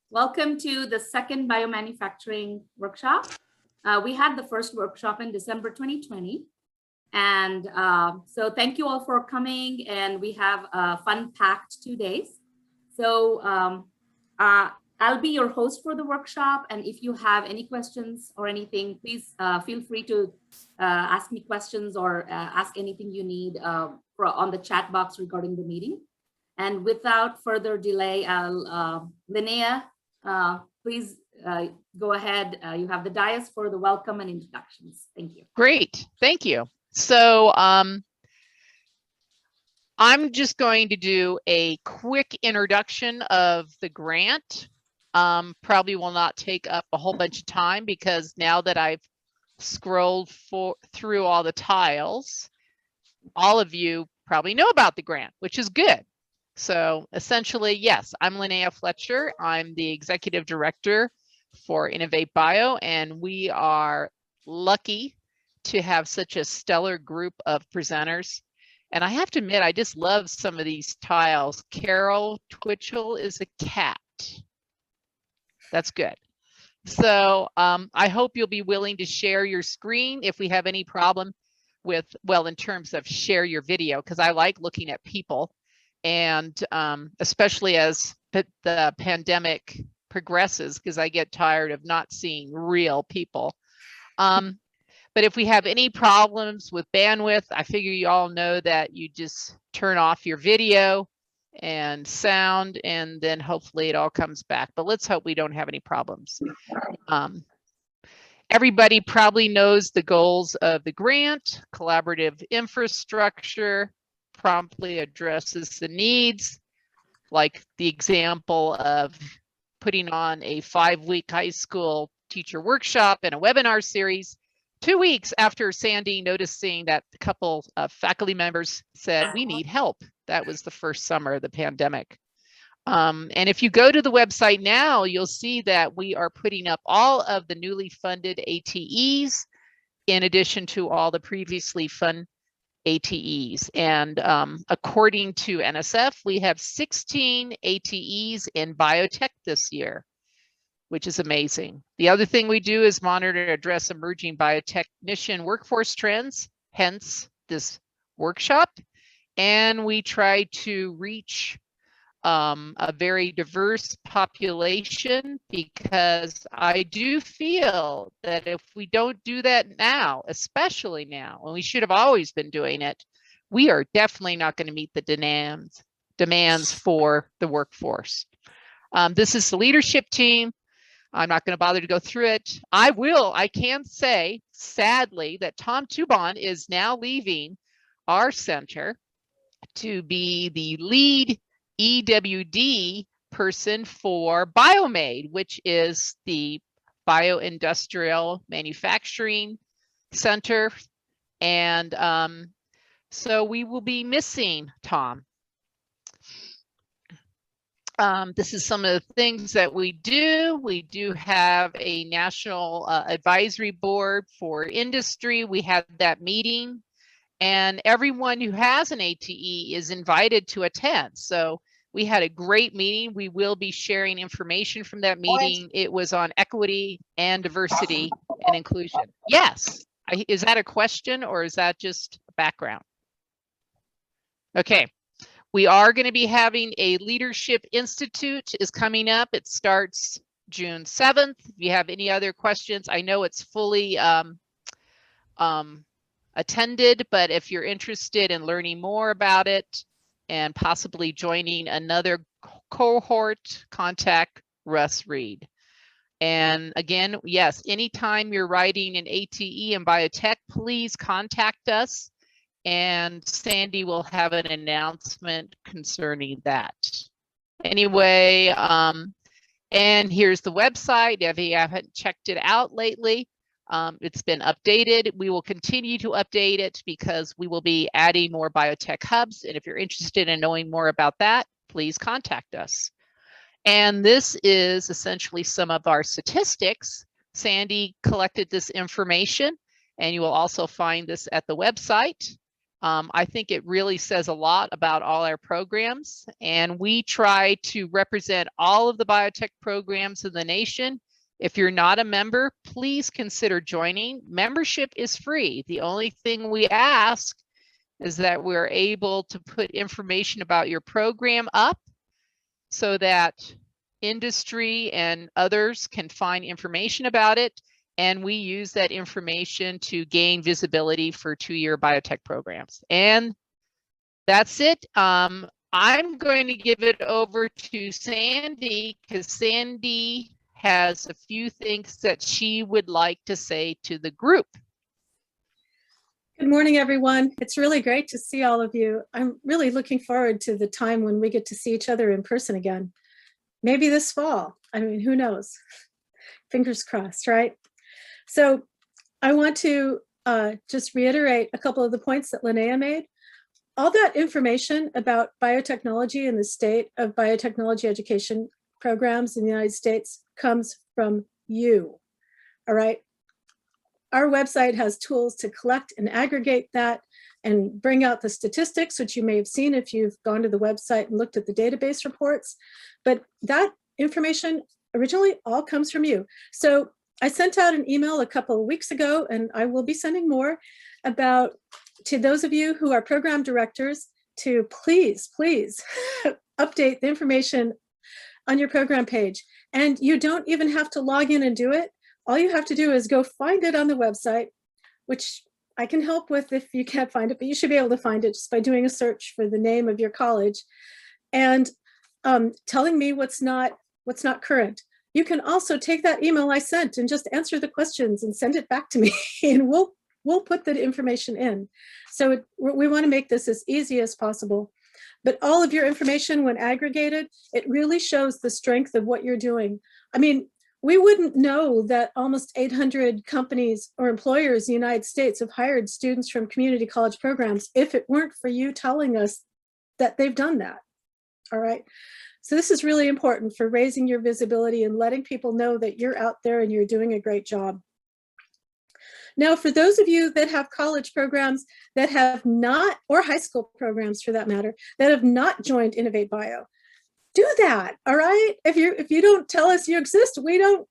Welcome to the second biomanufacturing workshop. We had the first workshop in December 2020. And so thank you all for coming. And we have a fun-packed 2 days. So I'll be your host for the workshop. And if you have any questions or anything, please feel free to ask me questions or ask anything you need on the chat box regarding the meeting. And without further delay, Linnea, please go ahead. You have the dais for the welcome and introductions. Thank you. Great, thank you. So I'm just going to do a quick introduction of the grant. Probably will not take up a whole bunch of time because now that I've scrolled through all the tiles, all of you probably know about the grant, which is good. So essentially, yes, I'm Linnea Fletcher. I'm the executive director for InnovATEBIO, and we are lucky to have such a stellar group of presenters. And I have to admit, I just love some of these tiles. Carol Twitchell is a cat. That's good. So I hope you'll be willing to share your screen if we have any problem with, well, in terms of share your video, because I like looking at people. And especially as the pandemic progresses, because I get tired of not seeing real people. But if we have any problems with bandwidth, I figure you all know that you just turn off your video and sound, and then hopefully it all comes back. But let's hope we don't have any problems. Everybody probably knows the goals of the grant: collaborative infrastructure, promptly addresses the needs, like the example of putting on a 5-week high school teacher workshop and a webinar series 2 weeks after Sandy noticing that a couple of faculty members said, we need help. That was the first summer of the pandemic. And if you go to the website now, you'll see that we are putting up all of the newly funded ATEs in addition to all the previously funded ATEs. And according to NSF, we have 16 ATEs in biotech this year, which is amazing. The other thing we do is monitor and address emerging biotechnician workforce trends, hence this workshop. And we try to reach a very diverse population, because I do feel that if we don't do that now, especially now, and we should have always been doing it, we are definitely not going to meet the demands for the workforce. This is the leadership team. I'm not going to bother to go through it. I can say, sadly, that Tom Tubon is now leaving our center to be the lead EWD person for Biomade, which is the Bioindustrial Manufacturing Center. And so we will be missing Tom. This is some of the things that we do. We do have a national advisory board for industry. We had that meeting, and everyone who has an ATE is invited to attend. So we had a great meeting. We will be sharing information from that meeting. It was on equity and diversity and inclusion. Yes. Is that a question or is that just background? Okay. We are going to be having a Leadership Institute is coming up. It starts June 7th. If you have any other questions, I know it's fully attended, but if you're interested in learning more about it and possibly joining another cohort, contact Russ Reed. And again, yes, anytime you're writing an ATE in biotech, please contact us, and Sandy will have an announcement concerning that. Anyway, and here's the website. If you haven't checked it out lately, it's been updated. We will continue to update it because we will be adding more biotech hubs. And if you're interested in knowing more about that, please contact us. And this is essentially some of our statistics. Sandy collected this information, and you will also find this at the website. I think it really says a lot about all our programs, and we try to represent all of the biotech programs in the nation. If you're not a member, please consider joining. Membership is free. The only thing we ask is that we're able to put information about your program up so that industry and others can find information about it. And we use that information to gain visibility for two-year biotech programs. And that's it. I'm going to give it over to Sandy because Sandy has a few things that she would like to say to the group. Good morning, everyone. It's really great to see all of you. I'm really looking forward to the time when we get to see each other in person again. Maybe this fall. I mean, who knows? Fingers crossed, right? So I want to just reiterate a couple of the points that Linnea made. All that information about biotechnology and the state of biotechnology education programs in the United States comes from you, all right? Our website has tools to collect and aggregate that and bring out the statistics, which you may have seen if you've gone to the website and looked at the database reports. But that information originally all comes from you. So I sent out an email a couple of weeks ago, and I will be sending more about to those of you who are program directors to please update the information on your program page. And you don't even have to log in and do it. All you have to do is go find it on the website, which I can help with if you can't find it, but you should be able to find it just by doing a search for the name of your college and telling me what's not current. You can also take that email I sent and just answer the questions and send it back to me, and we'll put the information in. So we want to make this as easy as possible. But all of your information, when aggregated, it really shows the strength of what you're doing. I mean, we wouldn't know that almost 800 companies or employers in the United States have hired students from community college programs if it weren't for you telling us that they've done that. All right. So this is really important for raising your visibility and letting people know that you're out there and you're doing a great job. Now, for those of you that have college programs that have not, or high school programs for that matter, that have not joined InnovATEBIO, do that, all right? If you don't tell us you exist, we don't,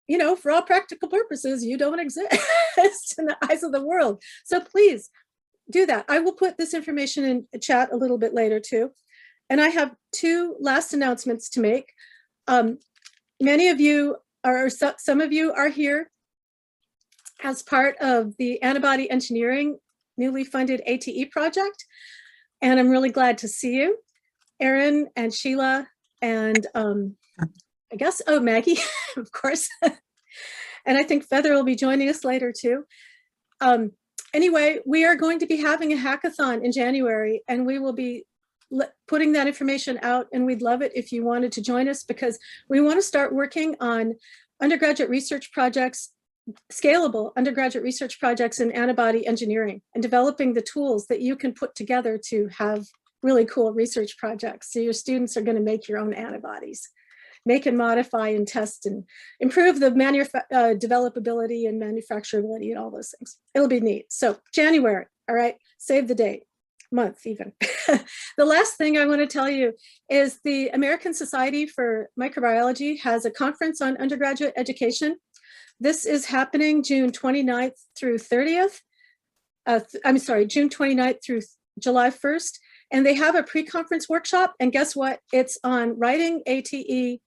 you know, for all practical purposes, you don't exist in the eyes of the world. So please do that. I will put this information in a chat a little bit later too. And I have two last announcements to make. Many of you are, some of you are here as part of the antibody engineering newly funded ATE project. And I'm really glad to see you. Erin and Sheila and I guess, oh, Maggie, of course. And I think Feather will be joining us later too. Anyway, we are going to be having a hackathon in January, and we will be putting that information out, and we'd love it if you wanted to join us, because we want to start working on undergraduate research projects, scalable undergraduate research projects in antibody engineering, and developing the tools that you can put together to have really cool research projects. So your students are going to make your own antibodies, make and modify and test and improve the developability and manufacturability and all those things. It'll be neat. So January, all right, save the date, month even. The last thing I want to tell you is the American Society for Microbiology has a conference on undergraduate education. This is happening June 29th through 30th. I'm sorry, June 29th through July 1st. And they have a pre-conference workshop, and guess what? It's on writing ATE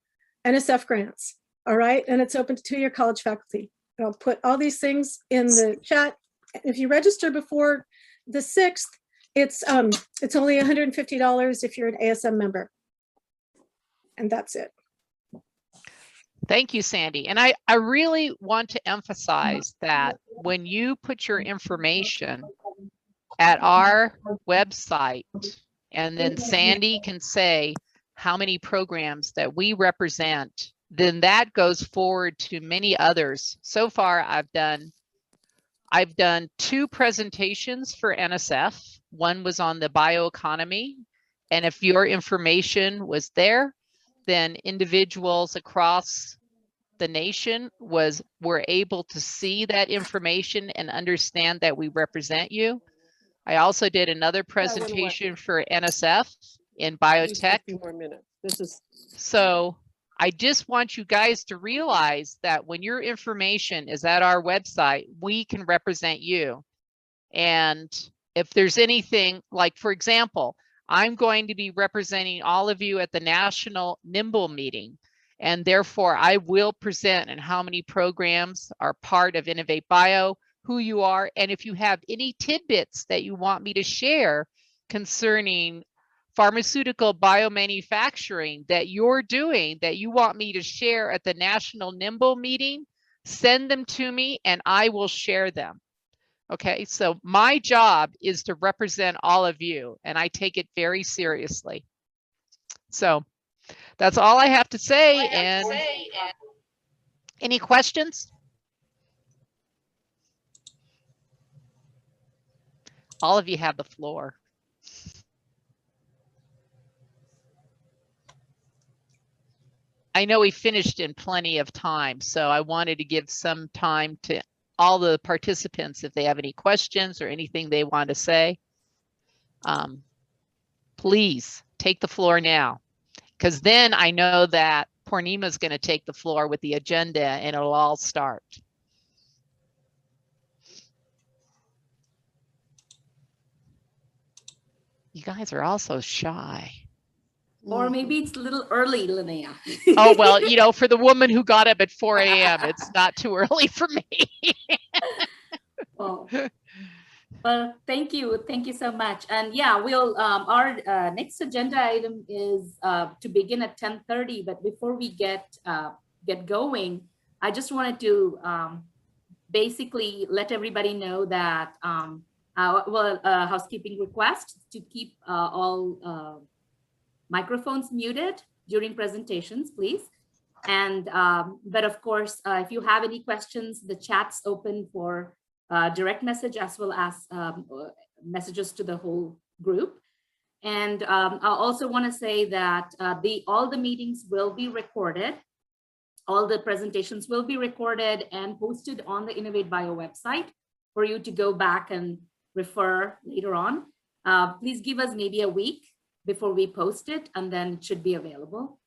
NSF grants, all right? And it's open to two-year college faculty. And I'll put all these things in the chat. If you register before the 6th, it's only $150 if you're an ASM member. And that's it. Thank you, Sandy. And I really want to emphasize that when you put your information at our website, and then Sandy can say how many programs that we represent, then that goes forward to many others. So far, I've done 2 presentations for NSF. One was on the bioeconomy. And if your information was there, then individuals across the nation were able to see that information and understand that we represent you. I also did another Yeah, I wanna watch presentation it. for NSF in At least a biotech. few more minutes. This is So I just want you guys to realize that when your information is at our website, we can represent you. And if there's anything, like, for example, I'm going to be representing all of you at the National Nimble meeting. And therefore, I will present and how many programs are part of InnovATEBIO, who you are, and if you have any tidbits that you want me to share concerning pharmaceutical biomanufacturing that you're doing that you want me to share at the National Nimble meeting, send them to me and I will share them. Okay, so my job is to represent all of you and I take it very seriously. So that's all I have to say. And any questions? All of you have the floor. I know we finished in plenty of time, so I wanted to give some time to all the participants if they have any questions or anything they want to say. Please take the floor now, because then I know that Purnima is going to take the floor with the agenda and it'll all start. You guys are all so shy. Or maybe it's a little early, Linnea. Oh, well, you know, for the woman who got up at 4 a.m., it's not too early for me. Well, thank you. Thank you so much. And yeah, we'll, our next agenda item is to begin at 10:30. But before we get going, I just wanted to basically let everybody know that, housekeeping request to keep all microphones muted during presentations, please. And but of course, if you have any questions, the chat's open for direct message as well as messages to the whole group. And I also want to say that all the meetings will be recorded. All the presentations will be recorded and posted on the InnovATEBIO website for you to go back and refer later on. Please give us maybe a week before we post it, and then it should be available.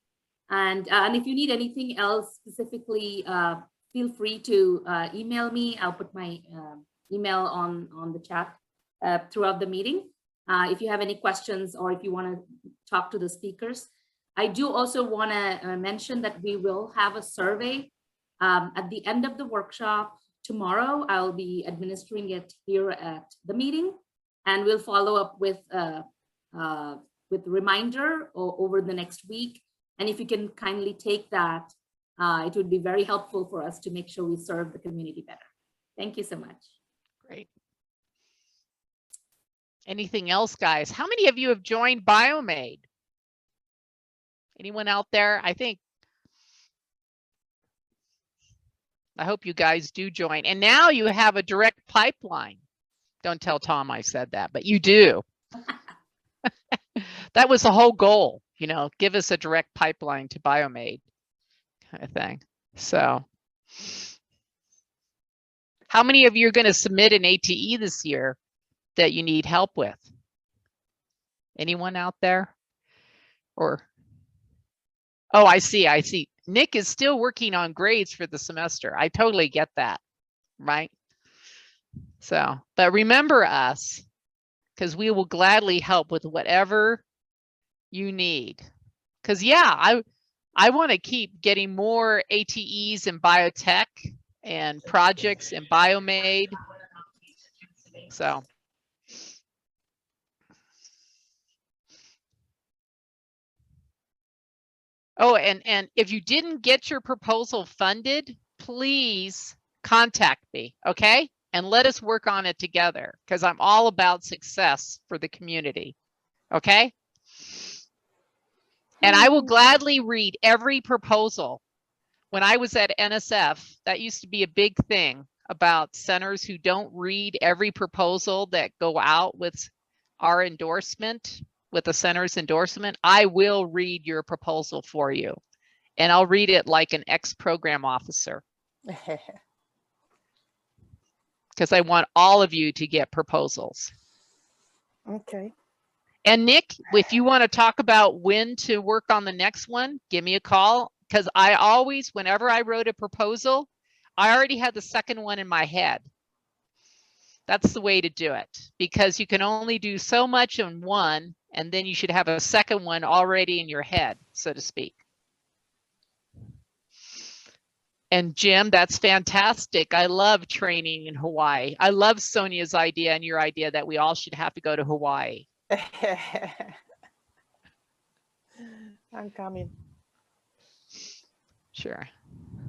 And if you need anything else specifically, feel free to email me. I'll put my email on the chat throughout the meeting. If you have any questions or if you want to talk to the speakers. I do also want to mention that we will have a survey at the end of the workshop tomorrow. I'll be administering it here at the meeting, and we'll follow up with reminder over the next week. And if you can kindly take that, it would be very helpful for us to make sure we serve the community better. Thank you so much. Great. Anything else, guys? How many of you have joined Biomade? Anyone out there? I hope you guys do join. And now you have a direct pipeline. Don't tell Tom I said that, but you do. That was the whole goal, you know, give us a direct pipeline to Biomade kind of thing. So how many of you are going to submit an ATE this year that you need help with? Anyone out there? Or, oh, I see. Nick is still working on grades for the semester. I totally get that, right? So, but remember us, because we will gladly help with whatever you need. Because yeah, I want to keep getting more ATEs in biotech and projects in Biomade. So. Oh, and if you didn't get your proposal funded, please contact me, okay? And let us work on it together, because I'm all about success for the community, okay? And I will gladly read every proposal. When I was at NSF, that used to be a big thing about centers who don't read every proposal that go out with our endorsement, with the center's endorsement. I will read your proposal for you, and I'll read it like an ex-program officer. Because I want all of you to get proposals. Okay. And Nick, if you want to talk about when to work on the next one, give me a call. Because I always, whenever I wrote a proposal, I already had the second one in my head. That's the way to do it, because you can only do so much in one, and then you should have a second one already in your head, so to speak. And Jim, that's fantastic. I love training in Hawaii. I love Sonia's idea and your idea that we all should have to go to Hawaii. I'm coming. Sure.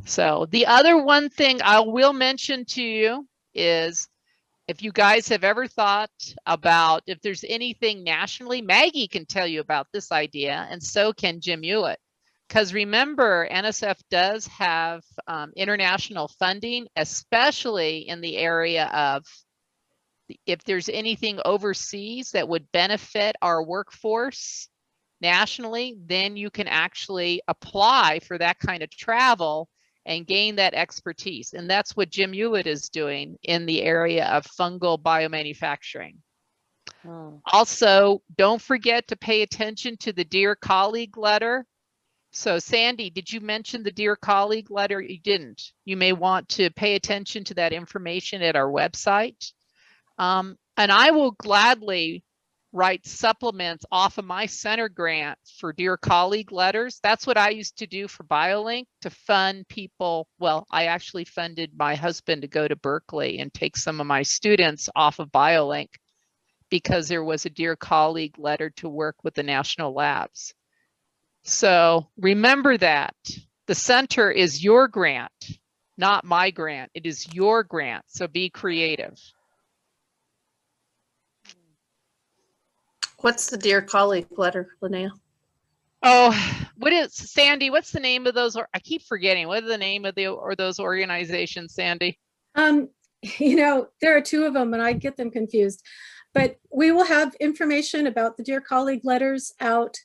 So the other one thing I will mention to you is, if you guys have ever thought about if there's anything nationally, Maggie can tell you about this idea, and so can Jim Hewlett. Because remember, NSF does have international funding, especially in the area of if there's anything overseas that would benefit our workforce nationally, then you can actually apply for that kind of travel and gain that expertise. And that's what Jim Hewlett is doing in the area of fungal biomanufacturing. Also, don't forget to pay attention to the Dear Colleague letter. So Sandy, did you mention the Dear Colleague letter? You didn't. You may want to pay attention to that information at our website. And I will gladly write supplements off of my center grant for Dear Colleague letters. That's what I used to do for BioLink to fund people. Well, I actually funded my husband to go to Berkeley and take some of my students off of BioLink because there was a Dear Colleague letter to work with the national labs. So remember that the center is your grant, not my grant. It is your grant. So be creative. What's the Dear Colleague letter, Linnea? Oh, what is, Sandy, what's the name of those? I keep forgetting. What is the name of those organizations, Sandy? You know, there are two of them and I get them confused, but we will have information about the Dear Colleague letters out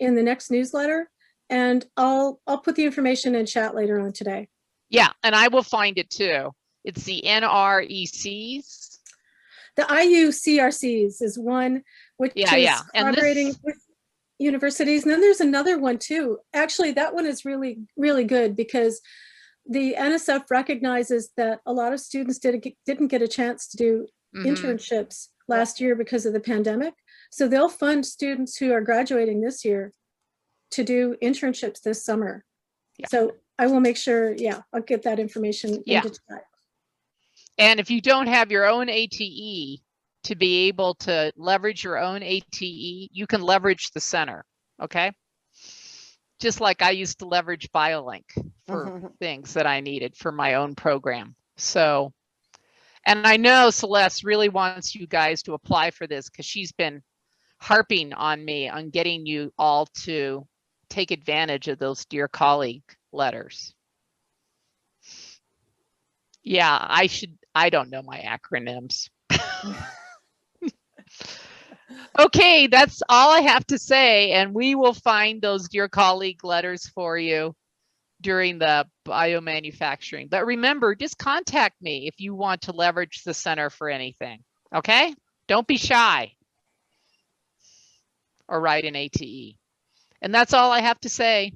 in the next newsletter, and I'll put the information in chat later on today. Yeah, and I will find it too. It's the NRECs. The IUCRCs is one, which is collaborating with universities. And then there's another one too. Actually, that one is really, really good because the NSF recognizes that a lot of students didn't get a chance to do internships last year because of the pandemic. So they'll fund students who are graduating this year to do internships this summer. Yeah. So I will make sure, I'll get that information into chat. And if you don't have your own ATE to be able to leverage your own ATE, you can leverage the center, okay? Just like I used to leverage BioLink for things that I needed for my own program. So, and I know Celeste really wants you guys to apply for this because she's been harping on me on getting you all to take advantage of those Dear Colleague letters. Yeah, I don't know my acronyms. Okay, that's all I have to say. And we will find those Dear Colleague letters for you during the biomanufacturing. But remember, just contact me if you want to leverage the center for anything. Okay? Don't be shy. Or write an ATE. And that's all I have to say.